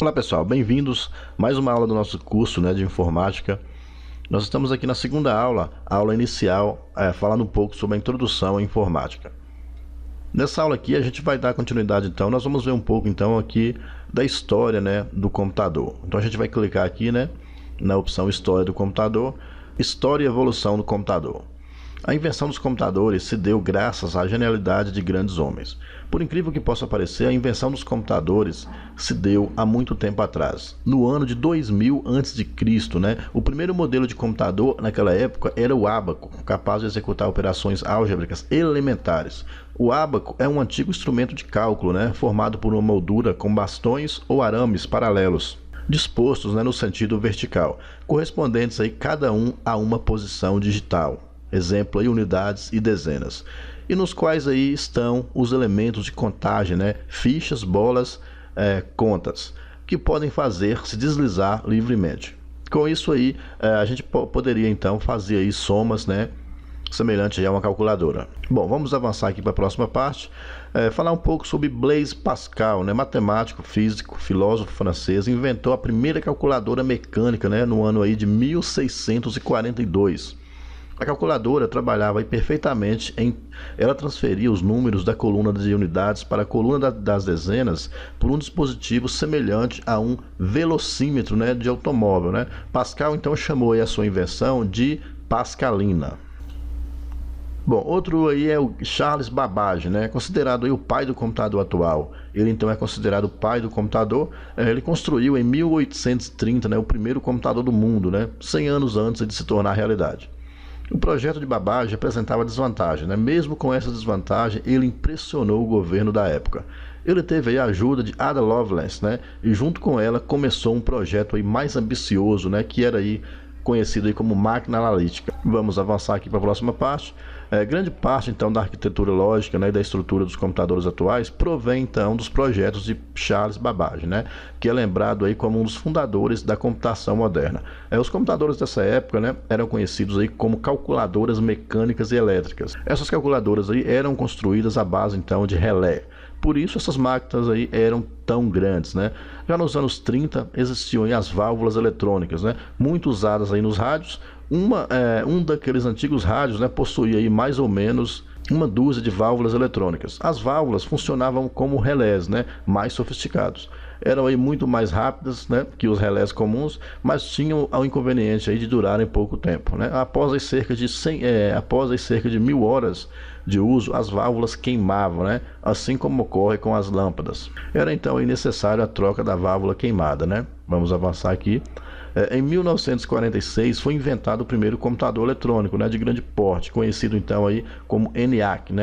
Olá pessoal, bem-vindos a mais uma aula do nosso curso de informática. Nós estamos aqui na segunda aula, a aula inicial, falando um pouco sobre a introdução à informática. Nessa aula aqui a gente vai dar continuidade, então nós vamos ver um pouco então aqui da história do computador. Então a gente vai clicar aqui na opção História do computador, História e Evolução do computador. A invenção dos computadores se deu graças à genialidade de grandes homens. Por incrível que possa parecer, a invenção dos computadores se deu há muito tempo atrás. No ano de 2000 a.C., o primeiro modelo de computador naquela época era o ábaco, capaz de executar operações álgebricas elementares. O ábaco é um antigo instrumento de cálculo, formado por uma moldura com bastões ou arames paralelos, dispostos no sentido vertical, correspondentes aí cada um a uma posição digital. Exemplo aí, unidades e dezenas, e nos quais aí estão os elementos de contagem, fichas, bolas, contas, que podem se deslizar livremente. Com isso aí, a gente poderia então fazer aí somas, semelhante a uma calculadora. Bom, vamos avançar aqui para a próxima parte, falar um pouco sobre Blaise Pascal, matemático, físico, filósofo francês, inventou a primeira calculadora mecânica, no ano aí de 1642. A calculadora trabalhava aí perfeitamente ela transferia os números da coluna de unidades para a coluna das dezenas por um dispositivo semelhante a um velocímetro de automóvel. Pascal então chamou aí a sua invenção de pascalina. Bom, outro aí é o Charles Babbage, considerado aí o pai do computador atual. Ele então é considerado o pai do computador. Ele construiu em 1830 o primeiro computador do mundo, 100 anos antes de se tornar realidade. O projeto de Babbage apresentava desvantagem, mesmo com essa desvantagem ele impressionou o governo da época. Ele teve aí a ajuda de Ada Lovelace, e junto com ela começou um projeto aí mais ambicioso, que era aí conhecido aí como máquina analítica. Vamos avançar aqui para a próxima parte. Grande parte então da arquitetura lógica e da estrutura dos computadores atuais provém então dos projetos de Charles Babbage, que é lembrado aí como um dos fundadores da computação moderna. Os computadores dessa época eram conhecidos aí como calculadoras mecânicas e elétricas. Essas calculadoras aí eram construídas à base então de relé. Por isso essas máquinas aí eram tão grandes, Já nos anos 30 existiam aí as válvulas eletrônicas, muito usadas aí nos rádios. Um daqueles antigos rádios possuía aí mais ou menos uma dúzia de válvulas eletrônicas. As válvulas funcionavam como relés, mais sofisticados. Eram aí muito mais rápidas, que os relés comuns, mas tinham o inconveniente aí de durarem pouco tempo, Após as cerca de 1000 horas de uso, as válvulas queimavam, assim como ocorre com as lâmpadas. Era então aí necessário a troca da válvula queimada, Vamos avançar aqui. Em 1946 foi inventado o primeiro computador eletrônico, de grande porte, conhecido então aí como ENIAC,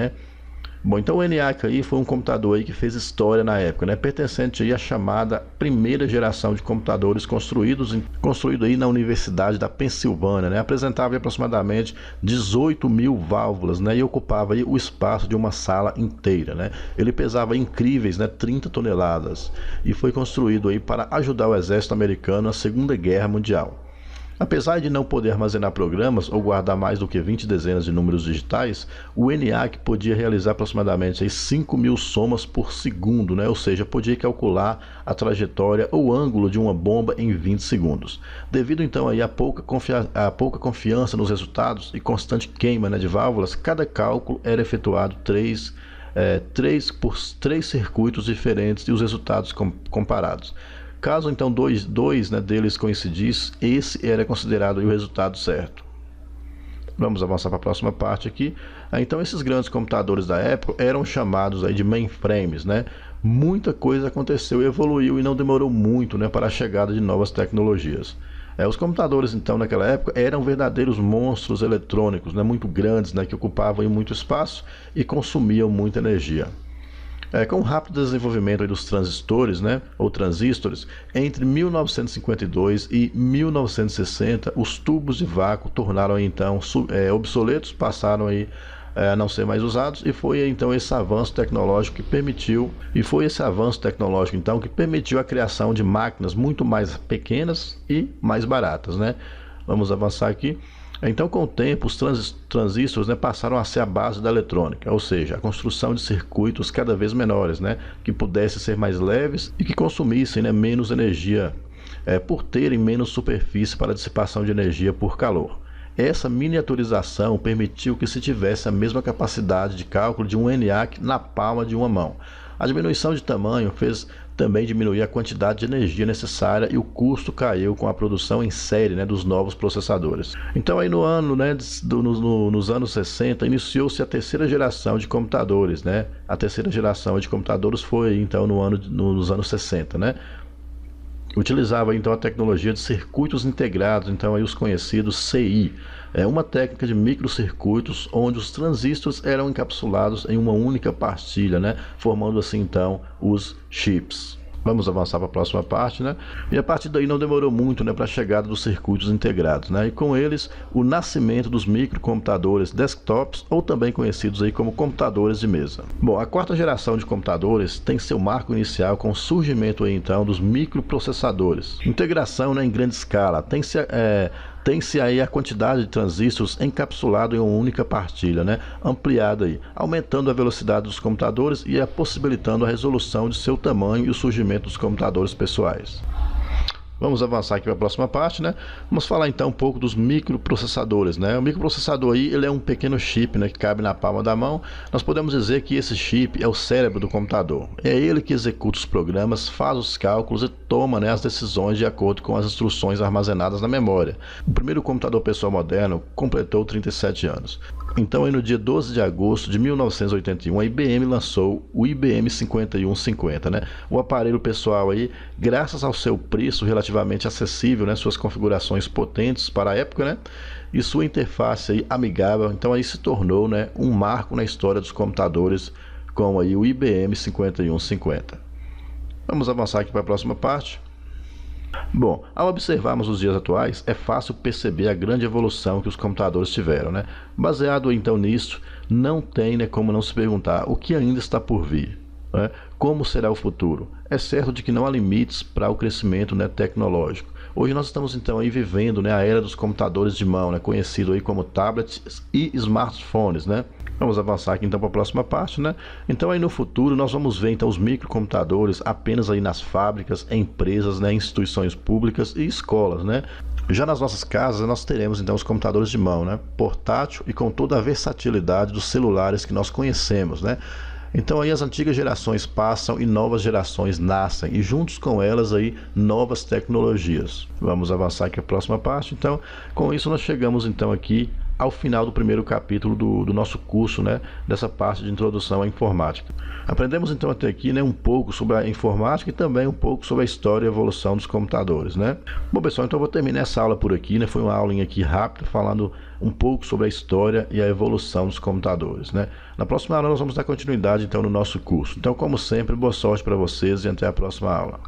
Bom, então o ENIAC aí foi um computador aí que fez história na época, pertencente aí à chamada primeira geração de computadores construído aí na Universidade da Pensilvânia, Apresentava aproximadamente 18.000 válvulas, e ocupava aí o espaço de uma sala inteira, Ele pesava incríveis 30 toneladas e foi construído aí para ajudar o exército americano na Segunda Guerra Mundial. Apesar de não poder armazenar programas ou guardar mais do que 20 dezenas de números digitais, o ENIAC podia realizar aproximadamente 5.000 somas por segundo, ou seja, podia calcular a trajetória ou ângulo de uma bomba em 20 segundos. Devido então aí à pouca confiança nos resultados e constante queima de válvulas, cada cálculo era efetuado três circuitos diferentes e os resultados comparados. Caso então dois deles coincidissem, esse era considerado o resultado certo. Vamos avançar para a próxima parte aqui. Então esses grandes computadores da época eram chamados aí de mainframes, Muita coisa aconteceu e evoluiu e não demorou muito para a chegada de novas tecnologias. Os computadores então naquela época eram verdadeiros monstros eletrônicos, muito grandes, que ocupavam muito espaço e consumiam muita energia. Com o rápido desenvolvimento dos transistores, ou transistores, entre 1952 e 1960, os tubos de vácuo tornaram então obsoletos, passaram aí a não ser mais usados, e foi então esse avanço tecnológico que permitiu a criação de máquinas muito mais pequenas e mais baratas, Vamos avançar aqui. Então, com o tempo, os transistores, né, passaram a ser a base da eletrônica, ou seja, a construção de circuitos cada vez menores, né, que pudessem ser mais leves e que consumissem, né, menos energia, por terem menos superfície para dissipação de energia por calor. Essa miniaturização permitiu que se tivesse a mesma capacidade de cálculo de um ENIAC na palma de uma mão. A diminuição de tamanho fez também diminuir a quantidade de energia necessária e o custo caiu com a produção em série, né, dos novos processadores. Então aí nos anos 60 iniciou-se a terceira geração de computadores, né? A terceira geração de computadores foi então nos anos 60, né? Utilizava então a tecnologia de circuitos integrados, então aí os conhecidos CI. É uma técnica de microcircuitos onde os transistores eram encapsulados em uma única pastilha, né? Formando assim então os chips. Vamos avançar para a próxima parte, né? E a partir daí não demorou muito, né, para a chegada dos circuitos integrados, né? E com eles o nascimento dos microcomputadores desktops, ou também conhecidos aí como computadores de mesa. Bom, a quarta geração de computadores tem seu marco inicial com o surgimento aí então dos microprocessadores. Integração, né, em grande escala. Tem-se aí a quantidade de transistores encapsulado em uma única partilha, né, ampliada aí, aumentando a velocidade dos computadores e possibilitando a resolução de seu tamanho e o surgimento dos computadores pessoais. Vamos avançar aqui para a próxima parte, né? Vamos falar então um pouco dos microprocessadores, né? O microprocessador aí, ele é um pequeno chip, né, que cabe na palma da mão. Nós podemos dizer que esse chip é o cérebro do computador. É ele que executa os programas, faz os cálculos e toma, né, as decisões de acordo com as instruções armazenadas na memória. O primeiro computador pessoal moderno completou 37 anos. Então, aí no dia 12 de agosto de 1981, a IBM lançou o IBM 5150, né? O aparelho pessoal aí, graças ao seu preço relativamente acessível, né? Suas configurações potentes para a época, né? E sua interface aí amigável, então aí se tornou, né, um marco na história dos computadores com aí o IBM 5150. Vamos avançar aqui para a próxima parte. Bom, ao observarmos os dias atuais, é fácil perceber a grande evolução que os computadores tiveram, né? Baseado então nisso, não tem, né, como não se perguntar o que ainda está por vir, né? Como será o futuro? É certo de que não há limites para o crescimento, né, tecnológico. Hoje nós estamos então aí vivendo, né, a era dos computadores de mão, né, conhecido aí como tablets e smartphones, né? Vamos avançar aqui então para a próxima parte, né? Então aí no futuro nós vamos ver então os microcomputadores apenas aí nas fábricas, empresas, né, instituições públicas e escolas, né? Já nas nossas casas nós teremos então os computadores de mão, né, portátil e com toda a versatilidade dos celulares que nós conhecemos, né? Então aí as antigas gerações passam e novas gerações nascem e juntos com elas aí novas tecnologias. Vamos avançar aqui a próxima parte. Então, com isso nós chegamos então aqui ao final do primeiro capítulo do nosso curso, né, dessa parte de introdução à informática. Aprendemos então até aqui, né, um pouco sobre a informática e também um pouco sobre a história e evolução dos computadores, né? Bom, pessoal, então eu vou terminar essa aula por aqui, né? Foi uma aulinha aqui rápida falando um pouco sobre a história e a evolução dos computadores, né? Na próxima aula nós vamos dar continuidade então no nosso curso. Então, como sempre, boa sorte para vocês e até a próxima aula.